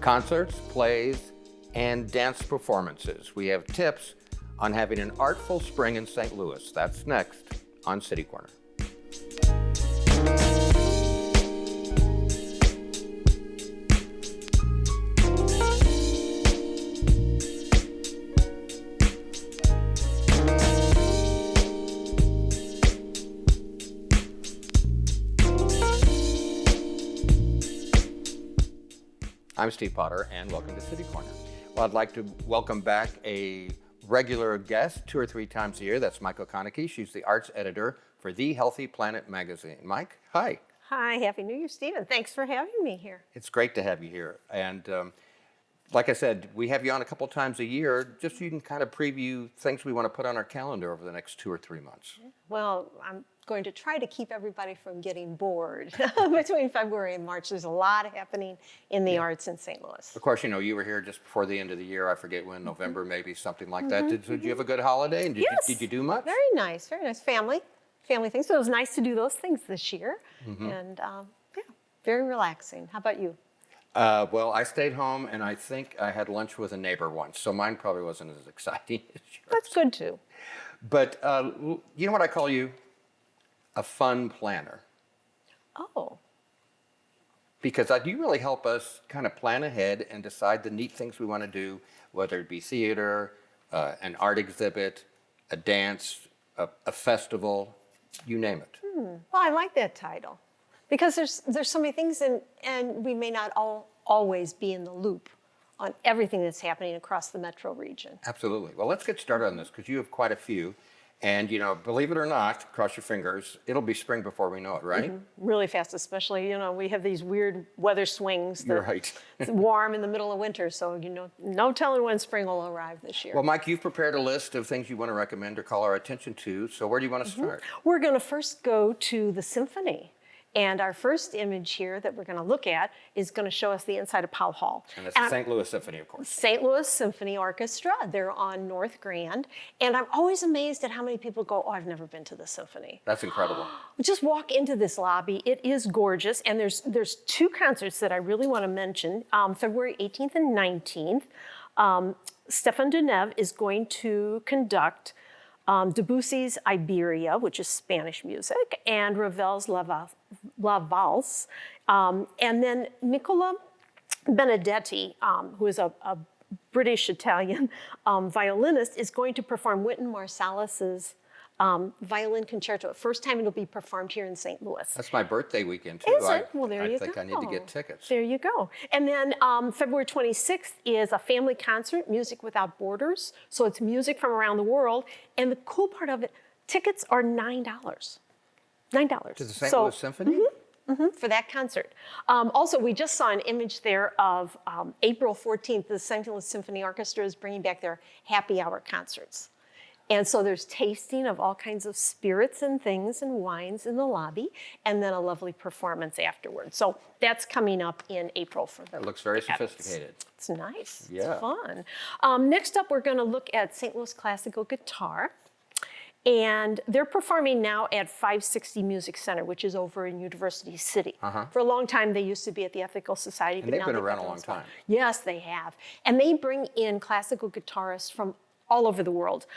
concerts, plays, and dance performances. We have tips on having an artful spring in St. Louis. That's next on City Corner. I'm Steve Potter, and welcome to City Corner. Well, I'd like to welcome back a regular guest 2 or 3 times a year. That's Mike Ochonicky. She's the arts editor for The Healthy Planet magazine. Mike, hi. Hi, Happy New Year, Stephen. Thanks for having me here. It's great to have you here. And like I said, we have you on a couple times a year, just so you can kind of preview things we want to put on our calendar over the next 2 or 3 months. Well, I'm going to try to keep everybody from getting bored. Between February and March, there's a lot happening in the arts in St. Louis. Of course, you know, you were here just before the end of the year. I forget when, November, maybe, something like that. Did you have a good holiday? And did you do much? Very nice, very nice. Family things. So it was nice to do those things this year. And yeah, very relaxing. How about you? Well, I stayed home, and I think I had lunch with a neighbor once, so mine probably wasn't as exciting as yours. That's good, too. But you know what I call you? A fun planner. Oh. Because you really help us kind of plan ahead and decide the neat things we want to do, whether it be theater, an art exhibit, a dance, a festival, you name it. Well, I like that title. Because there's so many things, and we may not always be in the loop on everything that's happening across the metro region. Absolutely. Well, let's get started on this, because you have quite a few. And, you know, believe it or not, cross your fingers, it'll be spring before we know it, right? Really fast, especially, you know, we have these weird weather swings. You're right. It's warm in the middle of winter, so, you know, no telling when spring will arrive this year. Well, Mike, you've prepared a list of things you want to recommend or call our attention to. So where do you want to start? We're going to first go to the symphony. And our first image here that we're going to look at is going to show us the inside of Powell Hall. And it's the St. Louis Symphony, of course. St. Louis Symphony Orchestra. They're on North Grand. And I'm always amazed at how many people go, oh, I've never been to the symphony. That's incredible. Just walk into this lobby. It is gorgeous. And there's 2 concerts that I really want to mention. February 18th and 19th, Stefan Deneuve is going to conduct Debussy's Iberia, which is Spanish music, and Ravel's La Valse. And then Nicola Benedetti, who is a British-Italian violinist, is going to perform Wynton Marsalis's violin concerto. First time it'll be performed here in St. Louis. That's my birthday weekend, too. Is it? Well, there you go. I think I need to get tickets. There you go. And then February 26th is a family concert, Music Without Borders. So it's music from around the world. And the cool part of it, tickets are $9. $9. To the St. Louis Symphony? For that concert. Also, we just saw an image there of April 14th. The St. Louis Symphony Orchestra is bringing back their happy hour concerts. And so there's tasting of all kinds of spirits and things and wines in the lobby, and then a lovely performance afterwards. So that's coming up in April for the It looks very sophisticated. It's nice. Yeah. It's fun. Next up, we're going to look at St. Louis Classical Guitar. And they're performing now at 560 Music Center, which is over in University City. For a long time, they used to be at the Ethical Society. And they've been around a long time. Yes, they have. And they bring in classical guitarists from all over the world.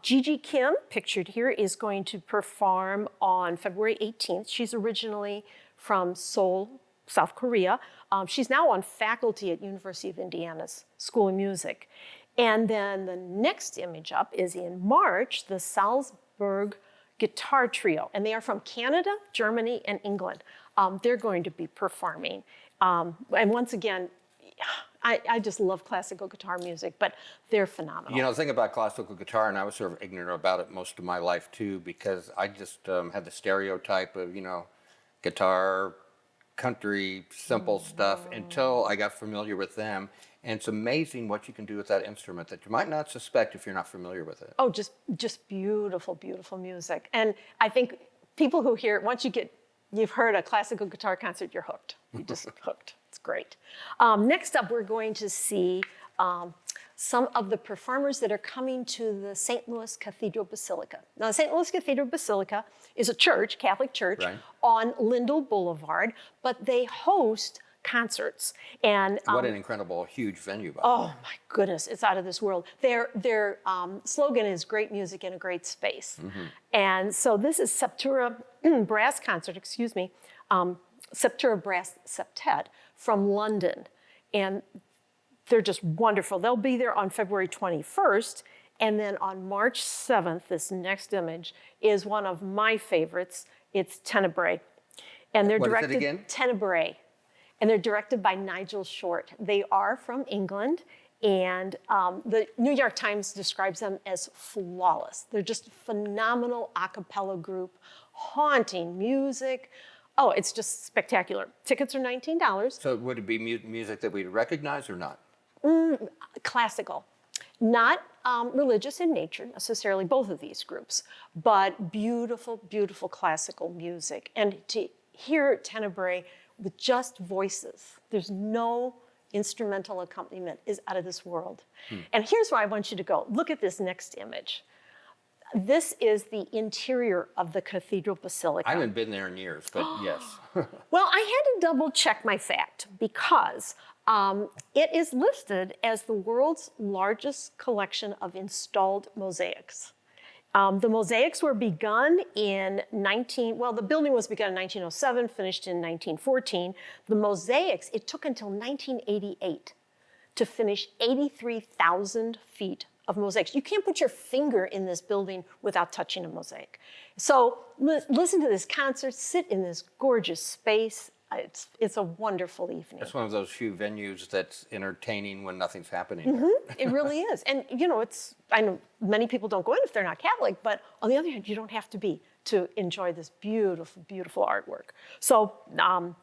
Gigi Kim, pictured here, is going to perform on February 18th. She's originally from Seoul, South Korea. She's now on faculty at University of Indiana's School of Music. And then the next image up is in March, the Salzburg Guitar Trio. And they are from Canada, Germany, and England. They're going to be performing. And once again, I just love classical guitar music, but they're phenomenal. You know, the thing about classical guitar, and I was sort of ignorant about it most of my life too, because I just had the stereotype of, you know, guitar, country, simple stuff until I got familiar with them. And it's amazing what you can do with that instrument that you might not suspect if you're not familiar with it. Oh, just beautiful, beautiful music. And I think people who hear it, once you've heard a classical guitar concert, you're hooked. You're just hooked. It's great. Next up, we're going to see some of the performers that are coming to the St. Louis Cathedral Basilica. Now, the St. Louis Cathedral Basilica is a church, Catholic church, Right. on Lindell Boulevard, but they host concerts. And What an incredible, huge venue, by the oh way. my goodness, it's out of this world. Their slogan is great music in a great space. And so this is Septura Brass Concert, excuse me, Septura Brass Septet from London. And they're just wonderful. They'll be there on February 21st. And then on March 7th, this next image is one of my favorites. It's Tenebrae. And they're What is it directed again? Tenebrae. And they're directed by Nigel Short. They are from England, and the New York Times describes them as flawless. They're just a phenomenal a cappella group, haunting music. Oh, it's just spectacular. Tickets are $19. So would it be music that we'd recognize or not? Classical, not religious in nature necessarily, both of these groups, but beautiful, beautiful classical music. And to hear Tenebrae with just voices, there's no instrumental accompaniment, is out of this world. And here's where I want you to go. Look at this next image. This is the interior of the Cathedral Basilica. I haven't been there in years, but yes. Well, I had to double check my fact because it is listed as the world's largest collection of installed mosaics. The mosaics were begun in the building was begun in 1907, finished in 1914. The mosaics, it took until 1988 to finish 83,000 feet of mosaics. You can't put your finger in this building without touching a mosaic. So listen to this concert, sit in this gorgeous space. It's a wonderful evening. It's one of those few venues that's entertaining when nothing's happening there. It really is. And I know many people don't go in if they're not Catholic, but on the other hand, you don't have to be to enjoy this beautiful, beautiful artwork. So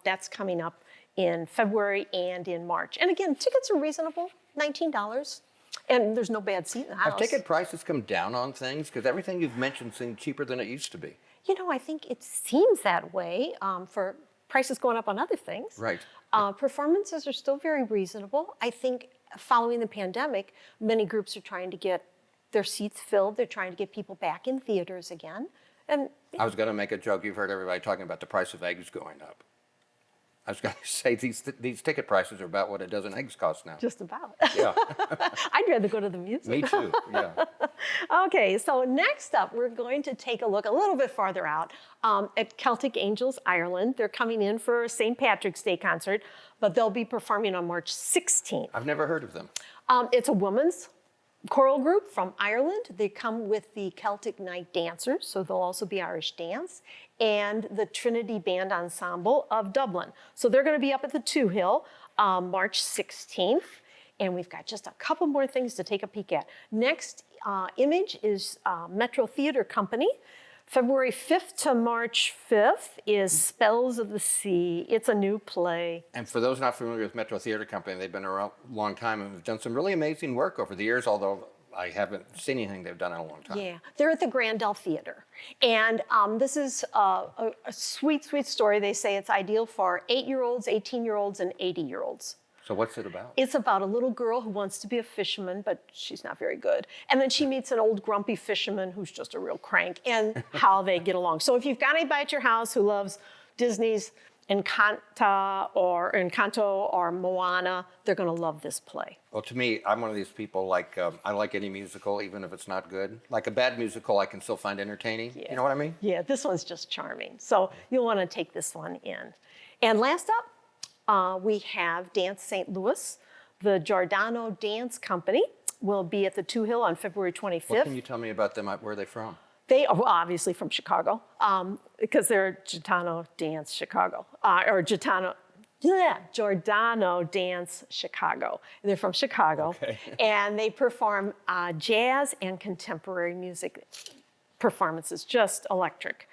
that's coming up in February and in March. And again, tickets are reasonable, $19. And there's no bad seat in the house. Have ticket prices come down on things? Because everything you've mentioned seems cheaper than it used to be. I think it seems that way for prices going up on other things. Right. Performances are still very reasonable. I think following the pandemic, many groups are trying to get their seats filled. They're trying to get people back in theaters again. And I was going to make a joke. You've heard everybody talking about the price of eggs going up. I was going to say these ticket prices are about what a dozen eggs cost now. just about. Yeah, I'd rather go to the music. me too. Yeah. Okay, so next up, we're going to take a look a little bit farther out at Celtic Angels Ireland. They're coming in for a St. Patrick's Day concert, but they'll be performing on March 16th. I've never heard of them. It's a women's choral group from Ireland. They come with the Celtic Night Dancers, so they'll also be Irish dance, and the Trinity Band Ensemble of Dublin. So they're going to be up at the Two Hill March 16th. And we've got just a couple more things to take a peek at. Next image is Metro Theatre Company. February 5th to March 5th is Spells of the Sea. It's a new play. And for those not familiar with Metro Theatre Company, they've been around a long time and have done some really amazing work over the years, although I haven't seen anything they've done in a long time. Yeah, they're at the Grandel Theater. And this is a sweet, sweet story. They say it's ideal for 8-year-olds, 18-year-olds, and 80-year-olds. So what's it about? It's about a little girl who wants to be a fisherman, but she's not very good. And then she meets an old grumpy fisherman who's just a real crank, and how they get along. So if you've got anybody at your house who loves Disney's Encanto or Moana, they're going to love this play. Well, to me, I'm one of these people, I like any musical, even if it's not good. Like a bad musical, I can still find entertaining. Yeah. You know what I mean? Yeah, this one's just charming. So you'll want to take this one in. And last up, we have Dance St. Louis. The Giordano Dance Company will be at the Two Hill on February 25th. What can you tell me about them? Where are they from? They are obviously from Chicago because they're Giordano Dance Chicago, or Giordano Dance Chicago. They're from Chicago, Okay. And they perform jazz and contemporary music performances, just electric.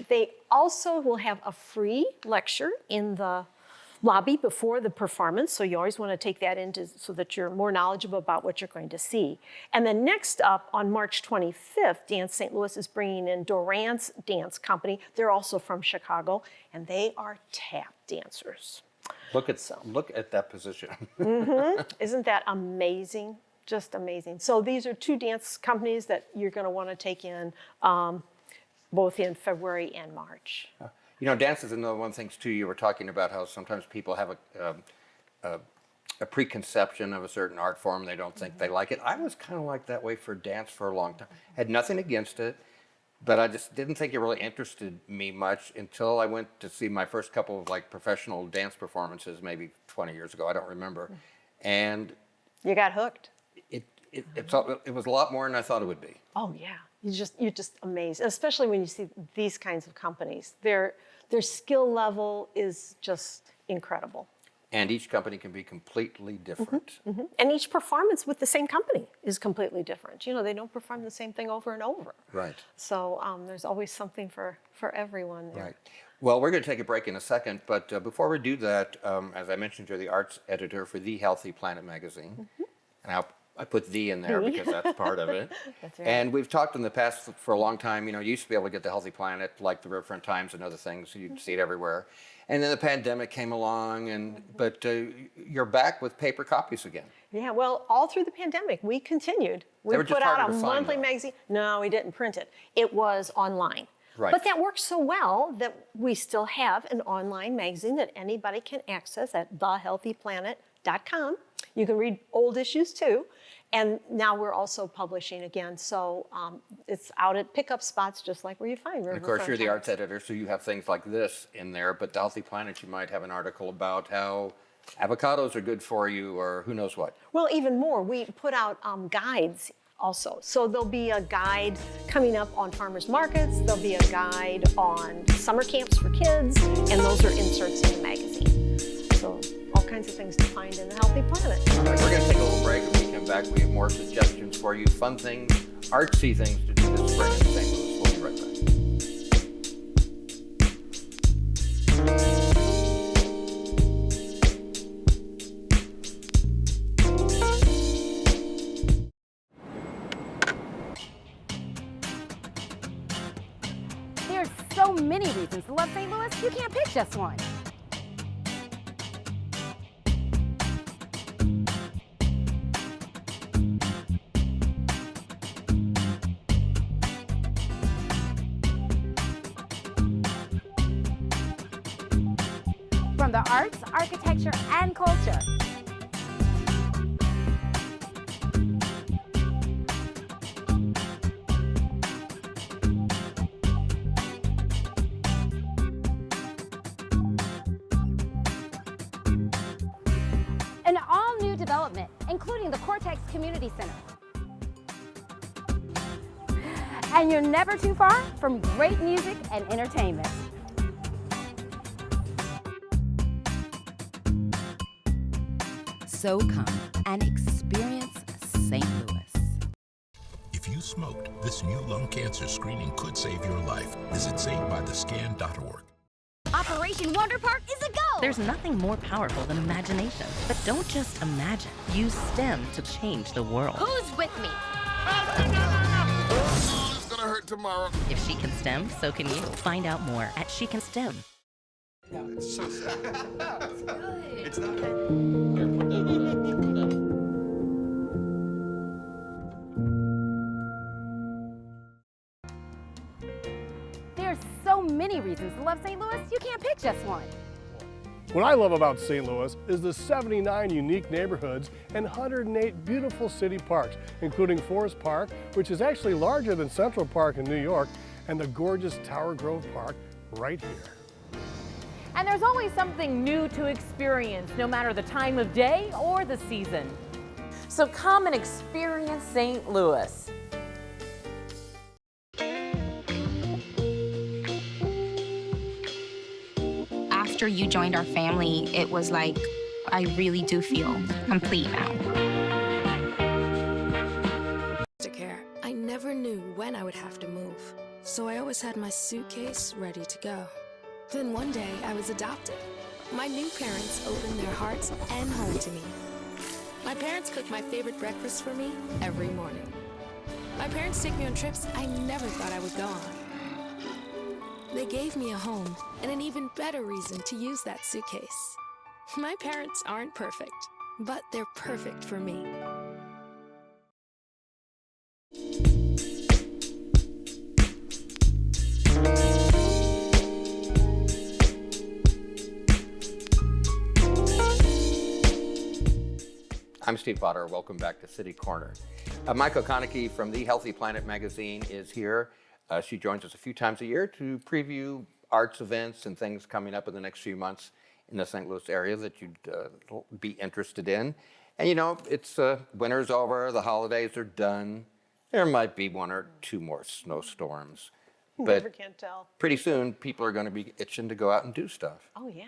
They also will have a free lecture in the lobby before the performance, so you always want to take that into so that you're more knowledgeable about what you're going to see. And then next up on March 25th, Dance St. Louis is bringing in Durant's Dance Company. They're also from Chicago, and they are tap dancers. Look at that position. Isn't that amazing? Just amazing. So these are two dance companies that you're going to want to take in both in February and March. You know, dance is another one of the things too. You were talking about how sometimes people have a preconception of a certain art form. They don't think they like it. I was kind of like that way for dance for a long time. Had nothing against it, but I just didn't think it really interested me much until I went to see my first couple of like professional dance performances, maybe 20 years ago. I don't remember, and You got hooked. it was a lot more than I thought it would be. Oh yeah, you're just amazed, especially when you see these kinds of companies. Their skill level is just incredible. And each company can be completely different. And each performance with the same company is completely different. You know, they don't perform the same thing over and over. Right. So there's always something for everyone there. Right. Well, we're going to take a break in a second, but before we do that, as I mentioned, you're the arts editor for The Healthy Planet magazine. And I put "the" in there because that's part of it. That's right. And we've talked in the past for a long time, you know, you used to be able to get The Healthy Planet, like the Riverfront Times and other things, you'd see it everywhere. And then the pandemic came along, but you're back with paper copies again. Yeah, well, all through the pandemic, we continued. We They were just put out harder a to find, monthly though. magazine. No, we didn't print it. It was online. Right. But that worked so well that we still have an online magazine that anybody can access at thehealthyplanet.com. You can read old issues too. And now we're also publishing again. So it's out at pickup spots just like where you find Riverfront And of course, you're the Times. arts editor, so you have things like this in there. But The Healthy Planet, you might have an article about how avocados are good for you, or who knows what. Well, even more, we put out guides also. So there'll be a guide coming up on farmers markets. There'll be a guide on summer camps for kids, and those are inserts in the magazine. So all kinds of things to find in The Healthy Planet. All right, we're going to take a little break. When we come back, we have more suggestions for you, fun things, artsy things to do this spring in St. Louis. We'll be right back. There's so many reasons to love St. Louis, you can't pick just one. From the arts, architecture, and culture. An all-new development, including the Cortex Community Center. And you're never too far from great music and entertainment. So come and experience St. Louis. If you smoked, this new lung cancer screening could save your life. Visit SaveByTheScan.org. Operation Wonder Park is a go! There's nothing more powerful than imagination. But don't just imagine. Use STEM to change the world. Who's with me? Oh, it's gonna hurt tomorrow. If she can STEM, so can you. Find out more at She Can STEM. It's so sad. It's not. Here, put that on. There's so many reasons to love St. Louis, you can't pick just one. What I love about St. Louis is the 79 unique neighborhoods and 108 beautiful city parks, including Forest Park, which is actually larger than Central Park in New York, and the gorgeous Tower Grove Park right here. And there's always something new to experience, no matter the time of day or the season. So come and experience St. Louis. After you joined our family, it was like, I really do feel complete now. Care. I never knew when I would have to move, so I always had my suitcase ready to go. Then one day, I was adopted. My new parents opened their hearts and home to me. My parents cook my favorite breakfast for me every morning. My parents take me on trips I never thought I would go on. They gave me a home and an even better reason to use that suitcase. My parents aren't perfect, but they're perfect for me. I'm Steve Potter. Welcome back to City Corner. Mike Ochonicky from the Healthy Planet magazine is here. She joins us a few times a year to preview arts events and things coming up in the next few months in the St. Louis area that you'd be interested in. And you know, it's winter's over, the holidays are done. There might be one or two more snowstorms. Never But can tell. pretty soon, people are going to be itching to go out and do stuff. Oh, yeah.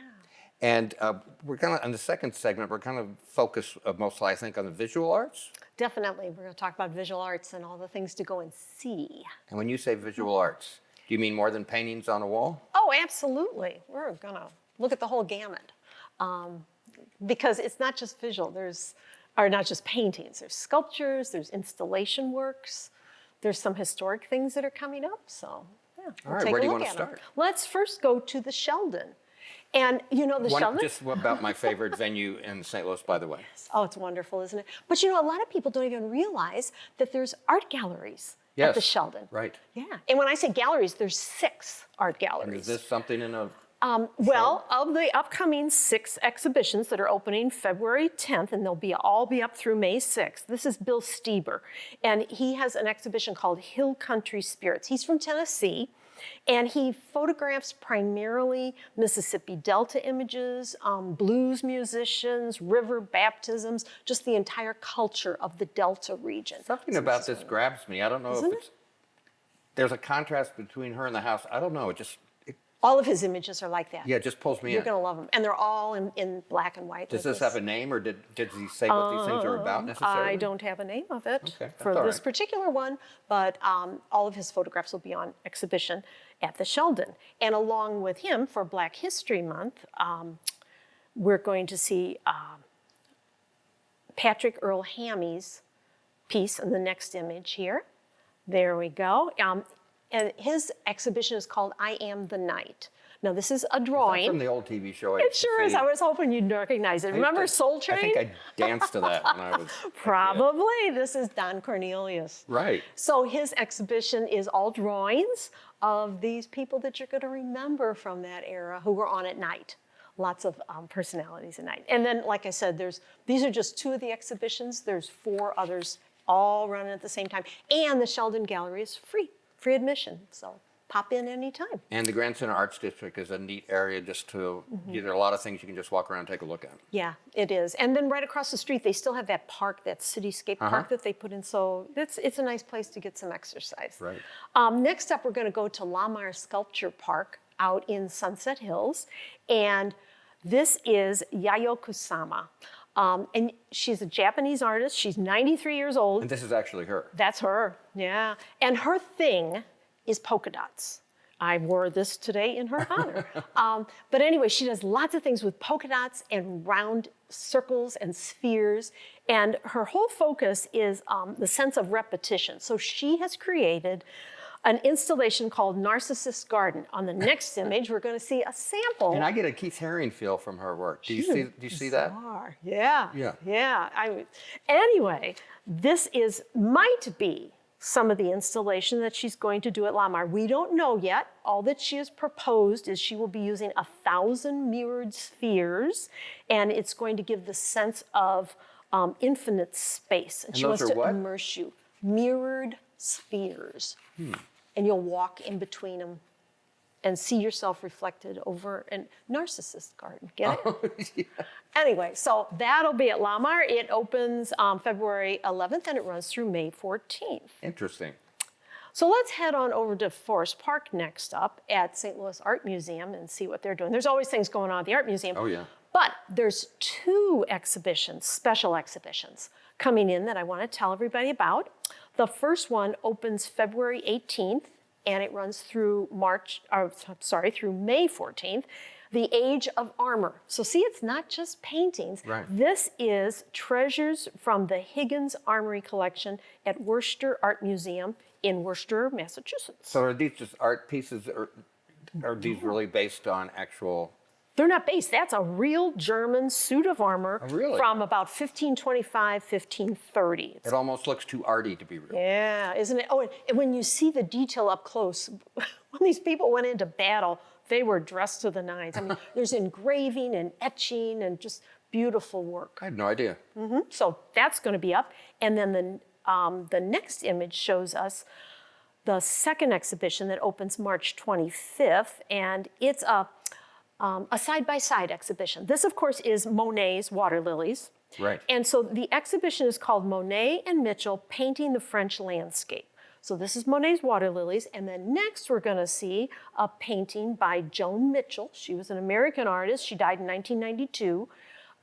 And we're going to, in the second segment, we're going to focus mostly, I think, on the visual arts. Definitely. We're going to talk about visual arts and all the things to go and see. And when you say visual arts, do you mean more than paintings on a wall? Oh, absolutely. We're going to look at the whole gamut. Because it's not just visual. Or not just paintings. There's sculptures, there's installation works, there's some historic things that are coming up. So, yeah, All right, where do you want to start? Let's first go to the Sheldon. And you know, the Sheldon? Just about my favorite venue in St. Louis, by the way. Oh, it's wonderful, isn't it? But you know, a lot of people don't even realize that there's art galleries at the Sheldon. Right. Yeah. And when I say galleries, there's 6 art galleries. And is this something in a... Well, of the upcoming 6 exhibitions that are opening February 10th, and they'll all be up through May 6th, this is Bill Stieber, and he has an exhibition called Hill Country Spirits. He's from Tennessee, and he photographs primarily Mississippi Delta images, blues musicians, river baptisms, just the entire culture of the Delta region. Something about this grabs me. I don't know if it's... There's a contrast between her and the house. I don't know, it just... All of his images are like that. Yeah, it just pulls me in. You're going to love them. And they're all in black and white. Does this have a name, or did he say what these things are about necessarily? I don't have a name of it for all this right. particular one, but all of his photographs will be on exhibition at the Sheldon. And along with him, for Black History Month, we're going to see Patrick Earl Hammy's piece in the next image here. There we go. And his exhibition is called I Am the Night. Now, this is a drawing. Is that from the old TV show? It sure is. I was hoping you'd recognize it. Remember Soul Train? I think I danced to that when I was Probably. This is Don Cornelius. Right. So his exhibition is all drawings of these people that you're going to remember from that era who were on at night. Lots of personalities at night. And then, like I said, these are just 2 of the exhibitions. There's 4 others all running at the same time. And the Sheldon Gallery is free admission. So pop in anytime. And the Grand Center Arts District is a neat area just to, there are a lot of things you can just walk around and take a look at. Yeah, it is. And then right across the street, they still have that park, that cityscape park that they put in. So it's a nice place to get some exercise. Right. Next up, we're going to go to Lamar Sculpture Park out in Sunset Hills. And this is Yayoi Kusama. And she's a Japanese artist. She's 93 years old. And this is actually her. That's her, yeah. And her thing is polka dots. I wore this today in her honor. But anyway, she does lots of things with polka dots and round circles and spheres. And her whole focus is the sense of repetition. So she has created an installation called Narcissus Garden. On the next image, we're going to see a sample. And I get a Keith Haring feel from her work. Do you see that? Yeah. Anyway, this might be some of the installation that she's going to do at Lamar. We don't know yet. All that she has proposed is she will be using 1,000 mirrored spheres, and it's going to give the sense of infinite space. And she wants to immerse you. Mirrored spheres. And you'll walk in between them and see yourself reflected over a Narcissus garden. Get it? Yeah. Anyway, so that'll be at Lamar. It opens February 11th and it runs through May 14th. Interesting. So let's head on over to Forest Park next up at St. Louis Art Museum and see what they're doing. There's always things going on at the Art Museum. Oh, yeah. But there's 2 exhibitions, special exhibitions, coming in that I want to tell everybody about. The first one opens February 18th, and it runs through through May 14th. The Age of Armor. So see, it's not just paintings. Right. This is treasures from the Higgins Armory Collection at Worcester Art Museum in Worcester, Massachusetts. So are these just art pieces, or are these really based on actual... They're not based. That's a real German suit of armor from about 1525, 1530. It almost looks too arty to be real. Yeah, isn't it? Oh, and when you see the detail up close, when these people went into battle, they were dressed to the nines. I mean, there's engraving and etching and just beautiful work. I had no idea. So that's going to be up. And then the next image shows us the second exhibition that opens March 25th, and it's a side-by-side exhibition. This, of course, is Monet's Water Lilies. Right. And so the exhibition is called Monet and Mitchell Painting the French Landscape. So this is Monet's Water Lilies, and then next we're going to see a painting by Joan Mitchell. She was an American artist. She died in 1992,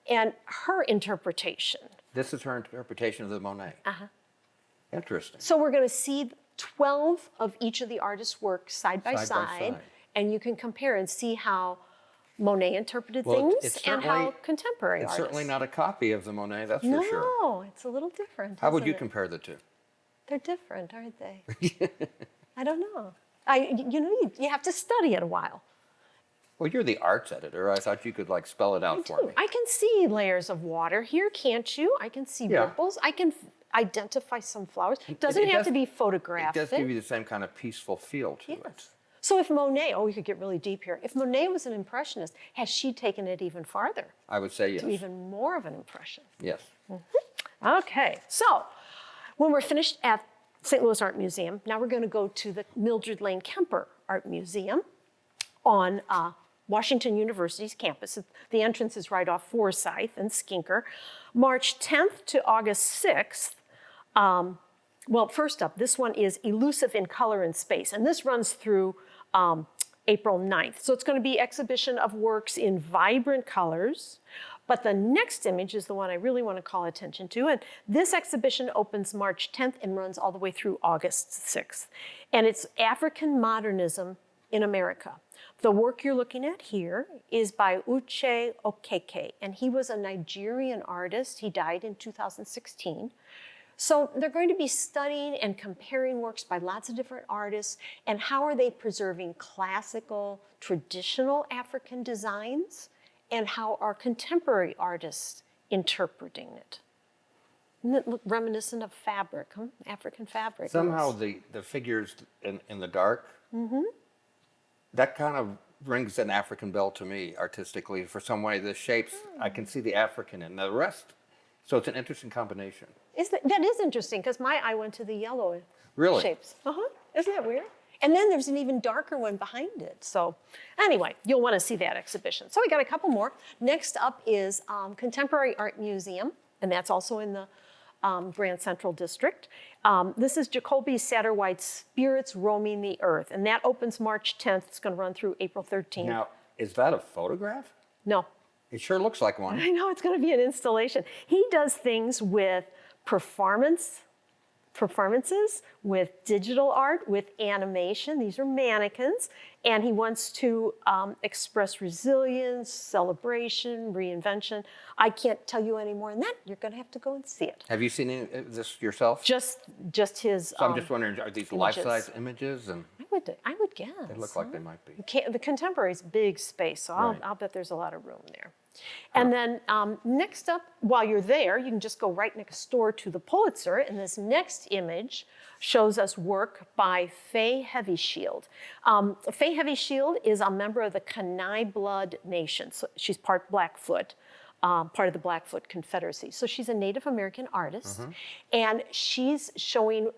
and her interpretation. This is her interpretation of the Monet. Interesting. So we're going to see 12 of each of the artists' work side by side, and you can compare and see how Monet interpreted things and how contemporary artists. It's certainly not a copy of the Monet, that's for sure. No, it's a little different. How would you compare the two? They're different, aren't they? I don't know. You have to study it a while. Well, you're the arts editor. I thought you could like spell it out for me. I can see layers of water here, can't you? I can see ripples. I can identify some flowers. It doesn't have to be photographic. It does give you the same kind of peaceful feel to it. So if Monet, we could get really deep here. If Monet was an impressionist, has she taken it even farther? I would say yes. To even more of an impression. Yes. Okay, so when we're finished at St. Louis Art Museum, now we're going to go to the Mildred Lane Kemper Art Museum on Washington University's campus. The entrance is right off Forsyth and Skinker. March 10th to August 6th. Well, first up, this one is Elusive in Color and Space, and this runs through April 9th. So it's going to be exhibition of works in vibrant colors. But the next image is the one I really want to call attention to. And this exhibition opens March 10th and runs all the way through August 6th. And it's African Modernism in America. The work you're looking at here is by Ochonicky, and he was a Nigerian artist. He died in 2016. So they're going to be studying and comparing works by lots of different artists, and how are they preserving classical, traditional African designs, and how are contemporary artists interpreting it. Isn't it look reminiscent of fabric, African fabric? Somehow the figures in the dark, that kind of rings an African bell to me artistically. For some way, the shapes, I can see the African in the rest. So it's an interesting combination. That is interesting, because my eye went to the yellow shapes. Isn't that weird? And then there's an even darker one behind it. So anyway, you'll want to see that exhibition. So we got a couple more. Next up is Contemporary Art Museum, and that's also in the Grand Central District. This is Jacoby Satterwhite's Spirits Roaming the Earth, and that opens March 10th. It's going to run through April 13th. Now, is that a photograph? No. It sure looks like one. I know, it's going to be an installation. He does things with performances, with digital art, with animation. These are mannequins. And he wants to express resilience, celebration, reinvention. I can't tell you any more than that. You're going to have to go and see it. Have you seen this yourself? Just his. So I'm just wondering, are these life-size images? And I would guess. They look like they might be. The Contemporary's big space, so I'll bet there's a lot of room there. And then next up, while you're there, you can just go right next door to the Pulitzer, and this next image shows us work by Faye Heavyshield. Faye Heavyshield is a member of the Kainai Blood Nation. So she's part Blackfoot, part of the Blackfoot Confederacy. So she's a Native American artist, and she's showing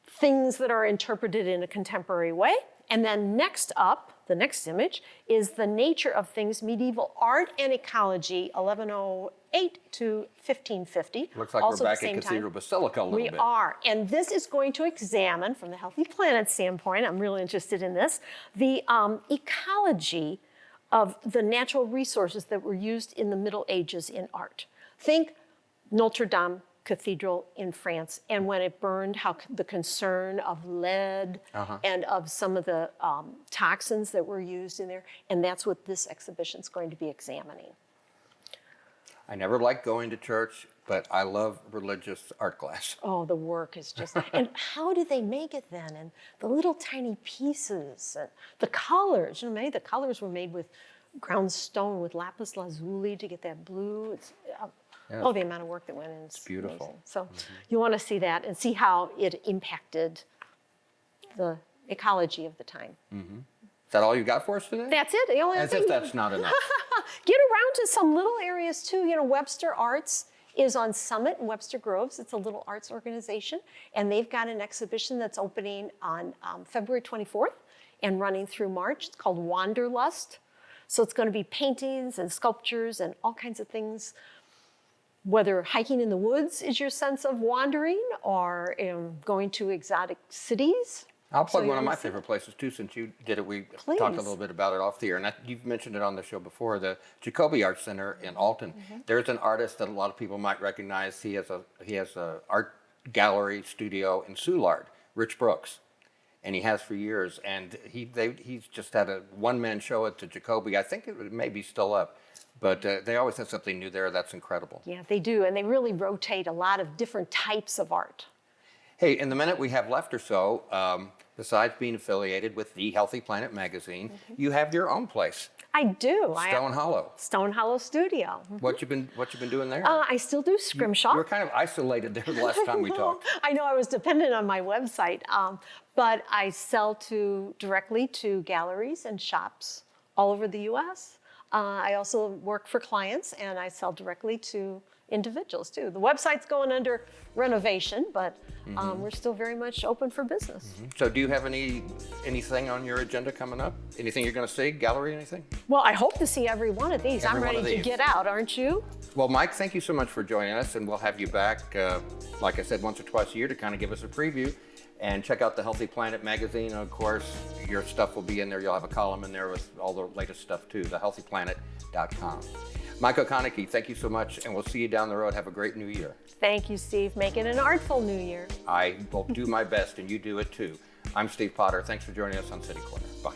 things that are interpreted in a contemporary way. And then next up, the next image, is The Nature of Things, Medieval Art and Ecology, 1108 to 1550. Looks like we're back at Cathedral Basilica a little bit. We are. And this is going to examine, from the Healthy Planet standpoint, I'm really interested in this, the ecology of the natural resources that were used in the Middle Ages in art. Think Notre Dame Cathedral in France, and when it burned, how the concern of lead and of some of the toxins that were used in there, and that's what this exhibition is going to be examining. I never liked going to church, but I love religious art class. Oh, the work is just, and how did they make it then? And the little tiny pieces, and the colors, many of the colors were made with ground stone with lapis lazuli to get that blue. It's, oh, the amount of work that went in. It's beautiful. Amazing. So you want to see that and see how it impacted the ecology of the time. Is that all you got for us today? That's it. The only As thing. if that's not enough. get around to some little areas too. You know, Webster Arts is on Summit in Webster Groves. It's a little arts organization, and they've got an exhibition that's opening on February 24th and running through March. It's called Wanderlust. So it's going to be paintings and sculptures and all kinds of things. Whether hiking in the woods is your sense of wandering, or going to exotic cities. I'll plug one of my favorite places too, since you did it. We Please. talked a little bit about it off the air, and you've mentioned it on the show before. The Jacoby Art Center in Alton. There's an artist that a lot of people might recognize. He has a art gallery studio in Soulard, Rich Brooks, and he has for years. And he's just had a one-man show at the Jacoby. I think it may be still up, but they always have something new there. That's incredible. Yeah, they do, and they really rotate a lot of different types of art. Hey, in the minute we have left or so, besides being affiliated with the Healthy Planet magazine, you have your own place. I do. Stone Hollow. Stone Hollow Studio. What you been doing there? I still do scrimshaw. You were kind of isolated there the last time we talked. I know I was dependent on my website, but I sell directly to galleries and shops all over the U.S. I also work for clients, and I sell directly to individuals too. The website's going under renovation, but we're still very much open for business. So do you have anything on your agenda coming up? Anything you're going to see? Gallery, anything? Well, I hope to see every one of these. Every I'm one ready of to these. get out, aren't you? Well, Mike, thank you so much for joining us, and we'll have you back, like I said, once or twice a year to kind of give us a preview. And check out the Healthy Planet magazine. And of course, your stuff will be in there. You'll have a column in there with all the latest stuff too, thehealthyplanet.com. Mike Ochonicky, thank you so much, and we'll see you down the road. Have a great new year. Thank you, Steve. Make it an artful new year. I will do my best, and you do it too. I'm Steve Potter. Thanks for joining us on City Corner. Bye.